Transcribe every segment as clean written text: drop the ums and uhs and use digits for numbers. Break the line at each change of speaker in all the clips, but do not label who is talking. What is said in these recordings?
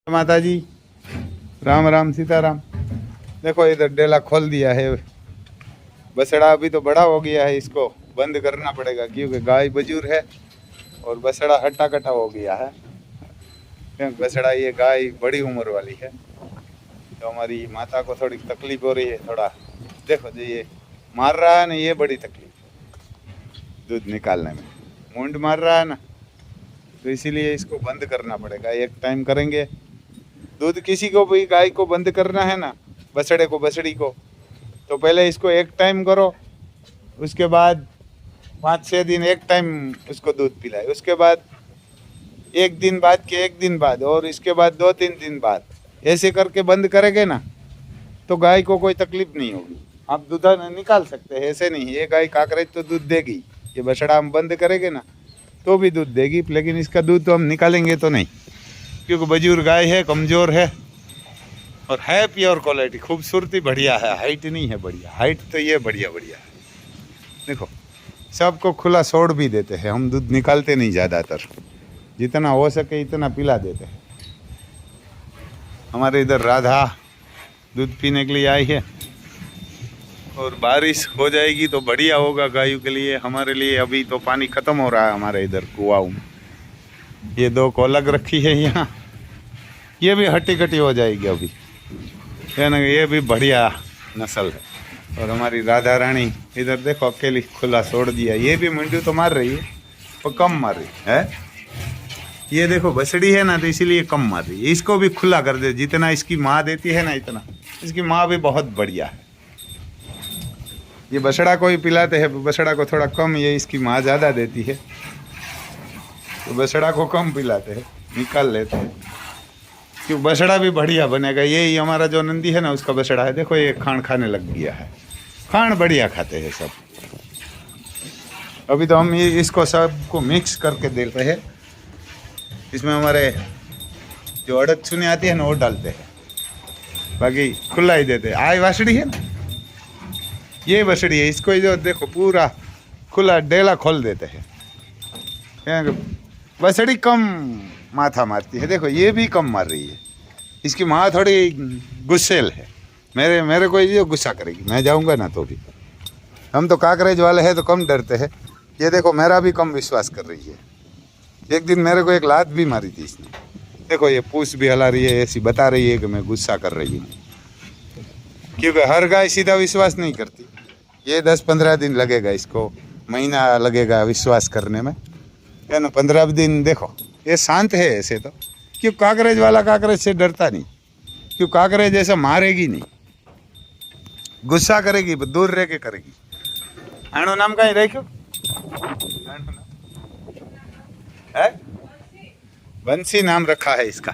माता जी, राम राम सीताराम। देखो इधर डेला खोल दिया है। बसड़ा अभी तो बड़ा हो गया है, इसको बंद करना पड़ेगा क्योंकि गाय बजूर है और बसड़ा हट्टा कट्टा हो गया है। क्योंकि बसड़ा ये गाय बड़ी उम्र वाली है, तो हमारी माता को थोड़ी तकलीफ हो रही है। थोड़ा देखो जो ये मार रहा है ना, ये बड़ी तकलीफ दूध निकालने में, मुंड मार रहा है ना, तो इसीलिए इसको बंद करना पड़ेगा। एक टाइम करेंगे। दूध किसी को भी गाय को बंद करना है ना, बछड़े को बछड़ी को, तो पहले इसको एक टाइम करो, उसके बाद 5-6 दिन एक टाइम उसको दूध पिलाए, उसके बाद एक दिन बाद के एक दिन बाद, और इसके बाद 2-3 दिन बाद, ऐसे करके बंद करेंगे ना तो गाय को कोई तकलीफ नहीं होगी। आप दूध निकाल सकते हैं, ऐसे नहीं। ये गाय काकरेज तो दूध देगी, ये बछड़ा हम बंद करेंगे ना तो भी दूध देगी, लेकिन इसका दूध तो हम निकालेंगे तो नहीं, क्योंकि बुजुर्ग गाय है, कमज़ोर है और है प्योर क्वालिटी, खूबसूरती बढ़िया है। हाइट नहीं है बढ़िया, हाइट तो ये बढ़िया बढ़िया है। देखो सबको खुला छोड़ भी देते हैं हम, दूध निकालते नहीं, ज़्यादातर जितना हो सके इतना पिला देते हैं। हमारे इधर राधा दूध पीने के लिए आई है, और बारिश हो जाएगी तो बढ़िया होगा गायों के लिए। हमारे लिए अभी तो पानी ख़त्म हो रहा है हमारे इधर कुआओं में। ये 2 को अलग रखी है यहाँ, ये भी हट्टी कट्टी हो जाएगी अभी, है ना। ये भी बढ़िया नस्ल है। और हमारी राधा रानी इधर देखो अकेली खुला छोड़ दिया, ये भी मंडू तो मार रही है पर कम मार रही है। ये देखो बछड़ी है ना, तो इसीलिए कम मार रही है। इसको भी खुला कर दे, जितना इसकी माँ देती है ना इतना इसकी माँ भी बहुत बढ़िया है। ये बछड़ा को ही पिलाते हैं, बछड़ा को थोड़ा कम, ये इसकी माँ ज़्यादा देती है तो बछड़ा को कम पिलाते हैं, निकाल लेते हैं, क्यों बछड़ा भी बढ़िया बनेगा। यही हमारा जो नंदी है ना उसका बछड़ा है। देखो ये खान खाने लग गया है, खान बढ़िया खाते हैं सब। अभी तो हम ये इसको सबको मिक्स करके देते हैं। इसमें हमारे जो अड़द चुनी आती है ना वो डालते हैं, बाकी खुला ही देते हैं। आय बछड़ी है ना, ये बछड़ी है, इसको जो देखो पूरा खुला डेला खोल देते हैं। बछड़ी कम माथा मारती है, देखो ये भी कम मार रही है। इसकी माँ थोड़ी गुस्सेल है, मेरे को ये गुस्सा करेगी, मैं जाऊंगा ना तो भी। हम तो काकरेज वाले हैं तो कम डरते हैं। ये देखो मेरा भी कम विश्वास कर रही है। एक दिन मेरे को एक लात भी मारी थी इसने। देखो ये पूछ भी हिला रही है, ऐसी बता रही है कि मैं गुस्सा कर रही हूँ, क्योंकि हर गाय सीधा विश्वास नहीं करती। ये 10-15 दिन लगेगा इसको, महीना लगेगा विश्वास करने में, है ना। 15 दिन देखो ये शांत है ऐसे तो, क्यों काकरेज वाला काकरेज से डरता नहीं, क्यों काकरेज ऐसा मारेगी नहीं, गुस्सा करेगी, दूर रह के करेगी। आनो नाम कहीं रखो है, बंसी नाम रखा है इसका।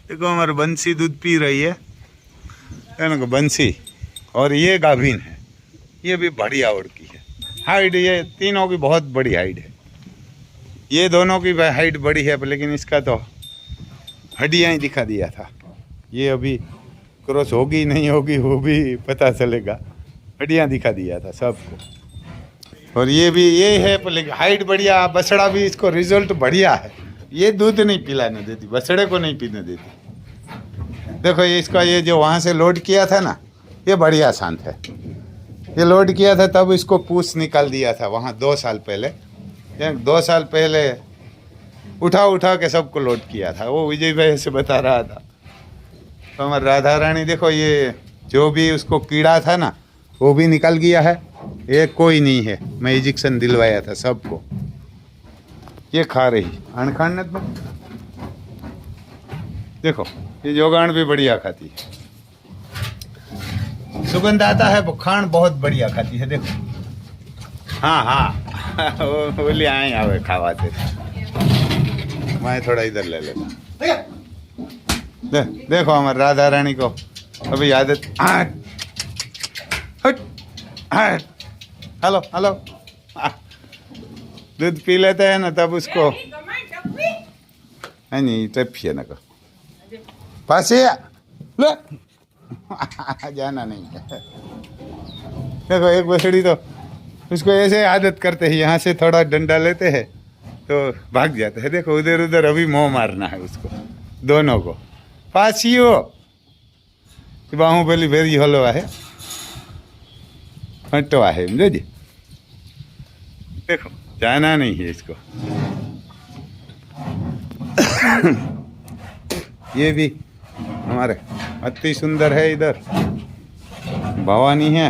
देखो हमारी बंसी दूध पी रही है ना, बंसी। और ये गाभिन है, ये भी बढ़िया उड़की है। हाइट ये तीनों की बहुत बड़ी हाइट है, ये दोनों की हाइट बड़ी है, लेकिन इसका तो हड्डियाँ ही दिखा दिया था। ये अभी क्रॉस होगी नहीं होगी वो भी पता चलेगा, हड्डियाँ दिखा दिया था सबको। और ये भी ये है, लेकिन हाइट बढ़िया, बछड़ा भी इसको रिजल्ट बढ़िया है। ये दूध नहीं पिलाने देती, बछड़े को नहीं पीने देती। देखो ये इसका ये जो वहाँ से लोड किया था ना, ये बढ़िया शांत है। ये लोड किया था तब इसको पूछ निकाल दिया था वहाँ 2 साल पहले। 2 साल पहले उठा के सबको लोड किया था, वो विजय भाई से बता रहा था। तो हमारी राधा रानी देखो ये जो भी उसको कीड़ा था ना वो भी निकल गया है, एक कोई नहीं है। मैं इंजेक्शन दिलवाया था सबको, ये खा रही अनखाने तो देखो ये जोगान भी बढ़िया खाती है, सुगंध आता है, खान बहुत बढ़िया खाती है। देखो हाँ बोली आए आवे खावा थे, मैं थोड़ा इधर ले लेता। देखो हमारे राधा रानी को अभी आदत, हेलो हेलो, दूध पी लेते हैं ना तब उसको नहीं टपिए ना को पास लो जाना नहीं है। देखो एक बछड़ी तो उसको ऐसे आदत करते हैं, यहाँ से थोड़ा डंडा लेते हैं, तो भाग जाते हैं। देखो उधर उधर अभी मोह मारना है उसको, दोनों को। પાછીઓ બાહુબલી ભેરી હલો आहे हटो है समझो जी। देखो जाना नहीं है इसको। ये भी हमारे अति सुंदर है। इधर भवानी है,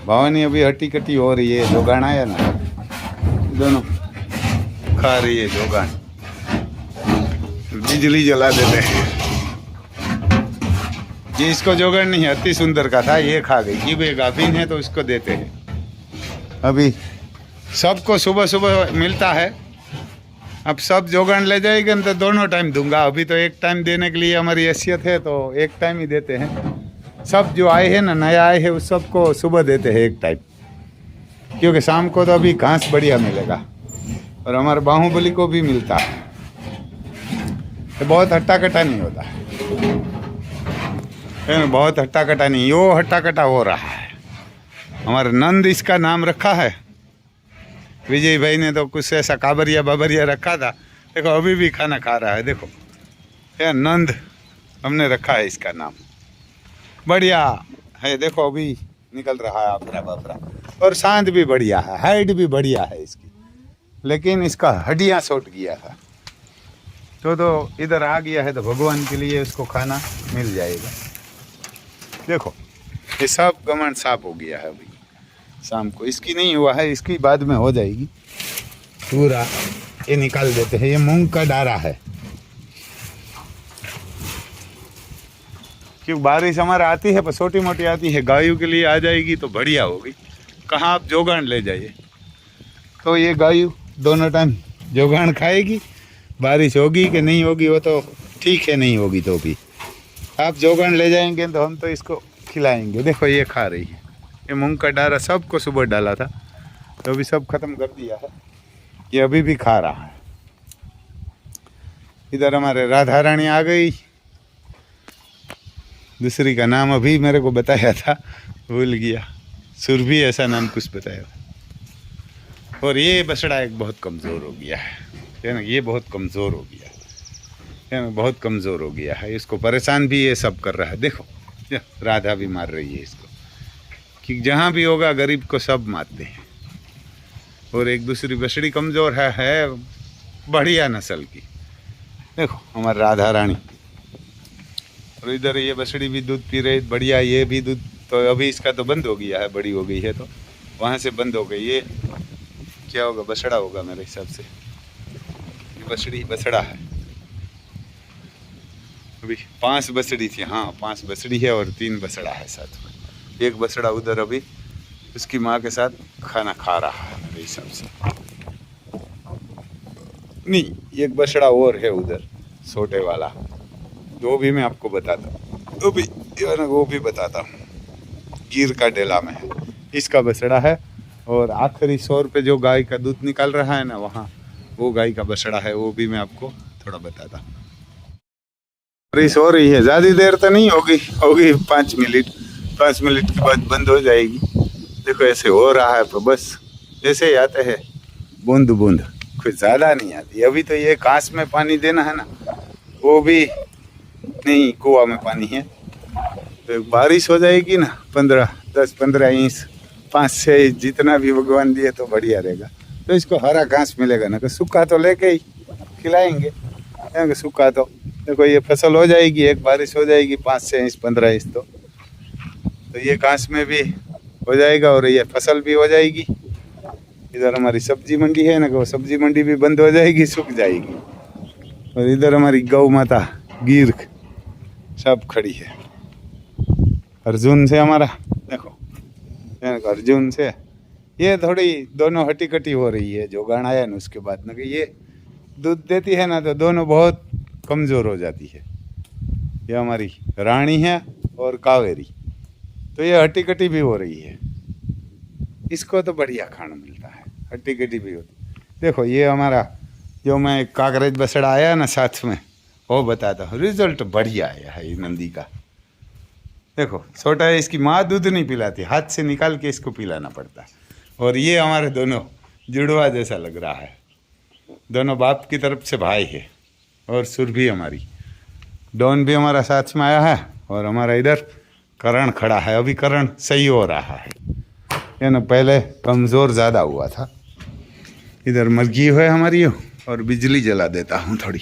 भवानी अभी हट्टी कट्टी हो रही है। जोगान आया ना, दोनों खा रही है जोगान, बिजली जला देते हैं। ये इसको जोगान नहीं है, अति सुंदर का था, ये खा गई। ये गाभिन है तो इसको देते हैं। अभी सबको सुबह सुबह मिलता है। अब सब जोगान ले जाएंगे तो दोनों टाइम दूंगा। अभी तो एक टाइम देने के लिए हमारी हैसियत है तो एक टाइम ही देते हैं। सब जो आए हैं ना, नया आए हैं, उस सबको सुबह देते हैं एक टाइम, क्योंकि शाम को तो अभी घास बढ़िया मिलेगा। और हमारे बाहुबली को भी मिलता है, तो बहुत हट्टा कट्टा नहीं होता है, बहुत हट्टा कट्टा नहीं। यो हट्टा कट्टा हो रहा है। हमारा नंद इसका नाम रखा है। विजय भाई ने तो कुछ ऐसा काबरिया बाबरिया रखा था। देखो अभी भी खाना खा रहा है। देखो ये नंद हमने रखा है इसका नाम, बढ़िया है। देखो अभी निकल रहा है अपना बापरा। और शांत भी बढ़िया है, हाइट भी बढ़िया है इसकी, लेकिन इसका हड्डियाँ सोट गया था तो इधर आ गया है, तो भगवान के लिए उसको खाना मिल जाएगा। देखो ये सब गमन साफ हो गया है। अभी शाम को इसकी नहीं हुआ है, इसकी बाद में हो जाएगी पूरा। ये निकाल देते हैं। ये मूंग का डारा है, क्योंकि बारिश हमारे आती है पर छोटी मोटी आती है। गायों के लिए आ जाएगी तो बढ़िया होगी। कहाँ आप जोगान ले जाइए तो ये गायों दोनों टाइम जोगान खाएगी। बारिश होगी कि नहीं होगी वो तो ठीक है, नहीं होगी तो भी आप जोगान ले जाएंगे तो हम तो इसको खिलाएंगे। देखो ये खा रही है। ये मूंग का डारा सबको सुबह डाला था तो अभी सब खत्म कर दिया है। ये अभी भी खा रहा है। इधर हमारे राधा रानी आ गई। दूसरी का नाम अभी मेरे को बताया था, भूल गया। सुरभि ऐसा नाम कुछ बताया था। और ये बछड़ा एक बहुत कमज़ोर हो गया है ना, ये बहुत कमज़ोर हो गया है ना, बहुत कमज़ोर हो गया है। इसको परेशान भी ये सब कर रहा है। देखो राधा भी मार रही है इसको, कि जहाँ भी होगा गरीब को सब मारते हैं। और एक दूसरी बछड़ी कमज़ोर है बढ़िया नस्ल की। देखो हमारी राधा रानी। और इधर ये बछड़ी भी दूध पी रही बढ़िया। ये भी दूध तो अभी इसका तो बंद हो गया है, बड़ी हो गई है तो वहाँ से बंद हो गई। ये क्या होगा, बछड़ा होगा मेरे हिसाब से। ये बछड़ी बछड़ा है। अभी 5 बछड़ी थी, हाँ 5 बछड़ी है और 3 बछड़ा है साथ में। एक बछड़ा उधर अभी उसकी माँ के साथ खाना खा रहा है मेरे हिसाब से। नहीं, एक बछड़ा और है उधर छोटे वाला, वो भी मैं आपको बताता हूँ। वो भी बताता हूँ। गिर का डेला में है इसका बछड़ा है। और आखिरी 100 रुपये जो गाय का दूध निकाल रहा है ना, वहाँ वो गाय का बछड़ा है। वो भी मैं आपको थोड़ा बताता हूँ। बारिश हो रही है, ज़्यादा देर तो नहीं होगी, 5 मिनट। 5 मिनट के बाद बंद हो जाएगी। देखो ऐसे हो रहा है, तो बस ऐसे ही आते हैं बूंद बूंद, कुछ ज़्यादा नहीं आती। अभी तो ये घास में पानी देना है ना, वो भी नहीं, कुआ में पानी है। तो बारिश हो जाएगी ना 10-15 इंच, 5-6 इंच, जितना भी भगवान दिए तो बढ़िया रहेगा। तो इसको हरा घास मिलेगा ना, कि सूखा तो लेके ही खिलाएंगे, सूखा तो देखो ये फसल हो जाएगी। एक बारिश हो जाएगी 5-6 इंच 15 इंच तो ये घास में भी हो जाएगा और ये फसल भी हो जाएगी। इधर हमारी सब्जी मंडी है ना, वो सब्जी मंडी भी बंद हो जाएगी, सूख जाएगी। और इधर हमारी गौ माता गिर सब खड़ी है। अर्जुन से हमारा देखो, अर्जुन से ये थोड़ी दोनों हटी कटी हो रही है। जो गाना आया ना उसके बाद ना, कि ये दूध देती है ना तो दोनों बहुत कमज़ोर हो जाती है। ये हमारी रानी है और कावेरी, तो ये हट्टी कट्टी भी हो रही है। इसको तो बढ़िया खाना मिलता है, हट्टी कट्टी भी होती। देखो ये हमारा जो मैं कागरेज बछड़ा आया ना साथ में, वो बताता हूँ। रिजल्ट बढ़िया आया है ये नंदी का। देखो छोटा है, इसकी माँ दूध नहीं पिलाती, हाथ से निकाल के इसको पिलाना पड़ता है। और ये हमारे दोनों जुड़वा जैसा लग रहा है, दोनों बाप की तरफ से भाई है। और सुरभि हमारी डॉन भी हमारा साथ में आया है और हमारा इधर करण खड़ा है। अभी करण सही हो रहा है, ये ना पहले कमज़ोर ज़्यादा हुआ था। इधर मुर्गी है हमारी और बिजली जला देता हूँ थोड़ी।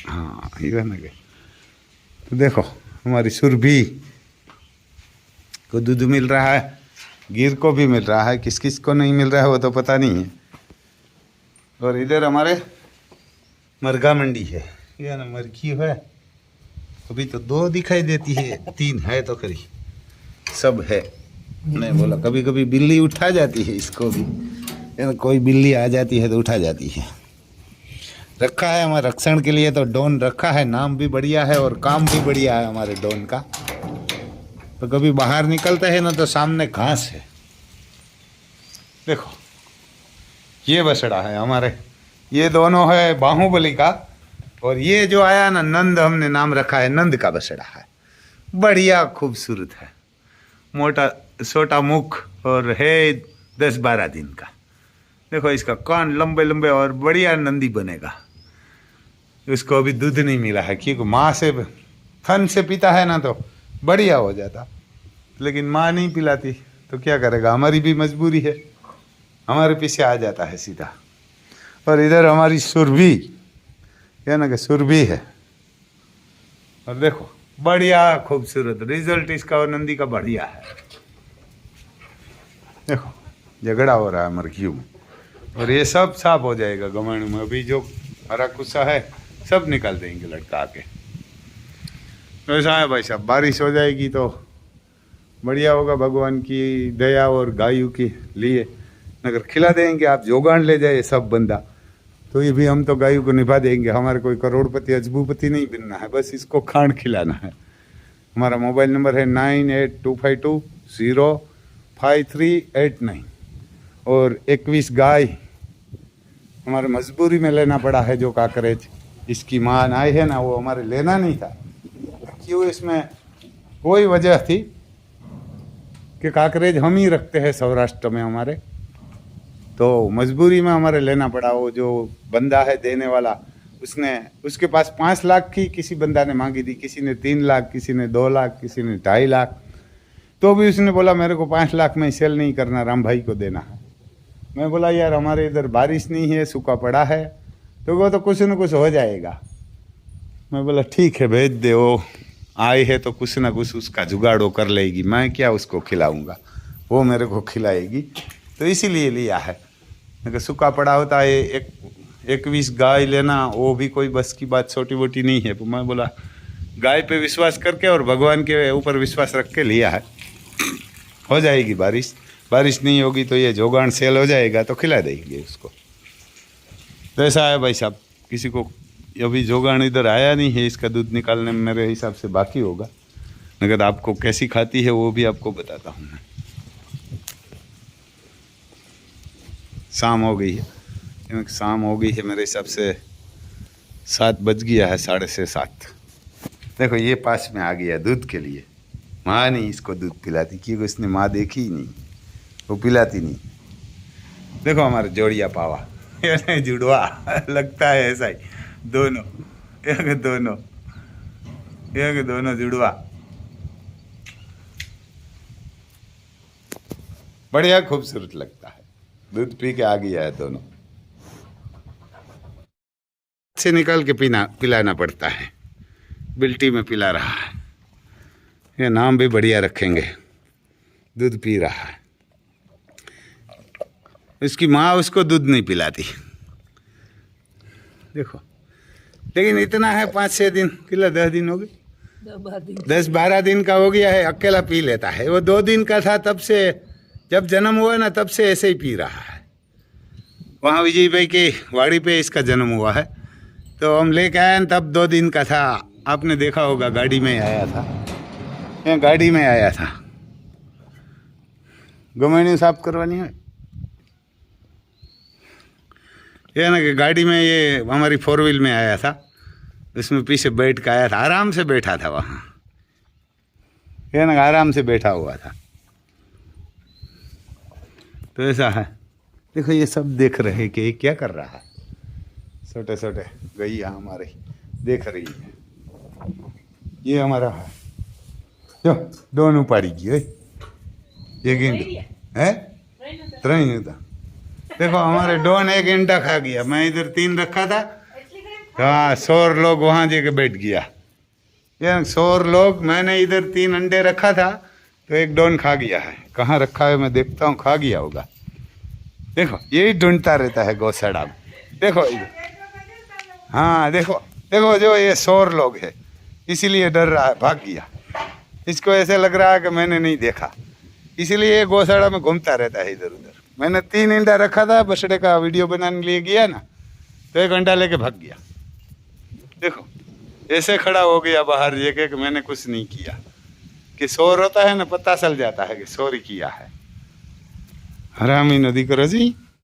हाँ ये ना गए। तो देखो हमारी सुरभि को दूध मिल रहा है, गिर को भी मिल रहा है, किस किस को नहीं मिल रहा है वो तो पता नहीं है। और इधर हमारे मरगा मंडी है, ये ना मरघी है। अभी तो 2 दिखाई देती है, 3 है तो करी सब है। मैं बोला कभी कभी बिल्ली उठा जाती है इसको भी, कोई बिल्ली आ जाती है तो उठा जाती है। रखा है हमारे रक्षण के लिए तो डॉन रखा है, नाम भी बढ़िया है और काम भी बढ़िया है हमारे डॉन का। तो कभी बाहर निकलते हैं ना तो सामने घास है। देखो ये बछड़ा है हमारे, ये दोनों है बाहुबली का। और ये जो आया ना नंद, हमने नाम रखा है नंद का बछड़ा है। बढ़िया खूबसूरत है, मोटा छोटा मुख और है 10-12 दिन का। देखो इसका कान लंबे लंबे और बढ़िया नंदी बनेगा। उसको अभी दूध नहीं मिला है क्योंकि माँ से थन से पीता है ना तो बढ़िया हो जाता, लेकिन माँ नहीं पिलाती तो क्या करेगा। हमारी भी मजबूरी है, हमारे पीछे आ जाता है सीधा। और इधर हमारी सुरभि, क्या ना कि सुरभि है। और देखो बढ़िया खूबसूरत रिजल्ट इसका और नंदी का बढ़िया है। देखो झगड़ा हो रहा है मुर्गियों में और ये सब साफ हो जाएगा गमण में। अभी जो हरा कुस्सा है सब निकाल देंगे लड़का के। तो ऐसा है भाई साहब, बारिश हो जाएगी तो बढ़िया होगा भगवान की दया और गायों के लिए। अगर खिला देंगे आप जोगान ले जाए सब बंदा तो ये भी हम तो गायों को निभा देंगे। हमारे कोई करोड़पति अजबूपति नहीं बनना है, बस इसको खांड खिलाना है। हमारा मोबाइल नंबर है 9825205389 और 21 गाय हमारे मजबूरी में लेना पड़ा है। जो काकरेज इसकी माँ आई है ना वो हमारे लेना नहीं था, क्यों इसमें कोई वजह थी कि काकरेज हम ही रखते हैं सौराष्ट्र में हमारे, तो मजबूरी में हमारे लेना पड़ा। वो जो बंदा है देने वाला उसने, उसके पास 5 लाख की किसी बंदा ने मांगी थी, किसी ने 3 लाख, किसी ने 2 लाख, किसी ने 2.5 लाख। तो भी उसने बोला मेरे को 5 लाख में सेल नहीं करना, राम भाई को देना है। मैं बोला यार हमारे इधर बारिश नहीं है, सूखा पड़ा है, तो वो तो कुछ न कुछ हो जाएगा। मैं बोला ठीक है भेज दे, वो आए है तो कुछ ना कुछ उसका जुगाड़ो कर लेगी, मैं क्या उसको खिलाऊंगा, वो मेरे को खिलाएगी। तो इसीलिए लिया है, अगर सूखा पड़ा होता है 21 गाय लेना वो भी कोई बस की बात छोटी मोटी नहीं है। तो मैं बोला गाय पे विश्वास करके और भगवान के ऊपर विश्वास रख के लिया है। हो जाएगी बारिश, बारिश नहीं होगी तो ये जोगान सेल हो जाएगा तो खिला देंगे उसको। तो ऐसा है भाई साहब, किसी को अभी जोगान इधर आया नहीं है, इसका दूध निकालने में मेरे हिसाब से बाकी होगा। अगर आपको कैसी खाती है वो भी आपको बताता हूँ मैं। शाम हो गई है, शाम हो गई है मेरे हिसाब से 7 बज गया है, 6:30-7। देखो ये पास में आ गया दूध के लिए। माँ नहीं इसको दूध पिलाती क्योंकि उसने माँ देखी ही नहीं, वो पिलाती नहीं। देखो हमारे जोड़िया पावा जुड़वा लगता है ऐसा ही, दोनों दोनों जुड़वा बढ़िया खूबसूरत लगता है। दूध पी के आ गया है दोनों। से निकाल के पिलाना पड़ता है, बिल्टी में पिला रहा है। ये नाम भी बढ़िया रखेंगे, दूध पी रहा है। इसकी माँ उसको दूध नहीं पिलाती देखो, लेकिन इतना है 5-6 दिन किला 10 दिन हो गए, 10-12 दिन का हो गया है, अकेला पी लेता है। वो 2 दिन का था तब से, जब जन्म हुआ ना तब से ऐसे ही पी रहा है। वहाँ विजय भाई के वाड़ी पे इसका जन्म हुआ है, तो हम लेके आए तब 2 दिन का था। आपने देखा होगा गाड़ी में आया था, यहाँ गाड़ी में आया था। गमैनी साफ करवानी है ये ना कि गाड़ी में, ये हमारी 4 व्हील में आया था, उसमें पीछे बैठ के आया था, आराम से बैठा था वहाँ, ये ना आराम से बैठा हुआ था। तो ऐसा है। देखो ये सब देख रहे कि ये क्या कर रहा है। छोटे छोटे गैया हमारे देख रही है। ये हमारा है जो दोनों पाड़ी की है ये गेंडा है त्रही था। देखो हमारे डॉन एक गेंडा खा गया। मैं इधर 3 रखा था। हाँ 100 लोग वहाँ जाके बैठ गया। ये 100 लोग, मैंने इधर 3 अंडे रखा था तो एक डॉन खा गया है। कहाँ रखा है मैं देखता हूँ, खा गया होगा। देखो यही ढूंढता रहता है गौशाला में। देखो इधर, हाँ देखो देखो जो ये 100 लोग है इसीलिए डर रहा है, भाग गया। इसको ऐसे लग रहा है कि मैंने नहीं देखा, इसीलिए ये गौशाला में घूमता रहता है इधर उधर। मैंने 3 अंडा रखा था, बछड़े का वीडियो बनाने के लिए गया ना तो 1 अंडा लेके भाग गया। देखो ऐसे खड़ा हो गया बाहर ये कि मैंने कुछ नहीं किया। कि शोर होता है ना, पता चल जाता है कि चोरी किया है। हरामी नदी करो जी।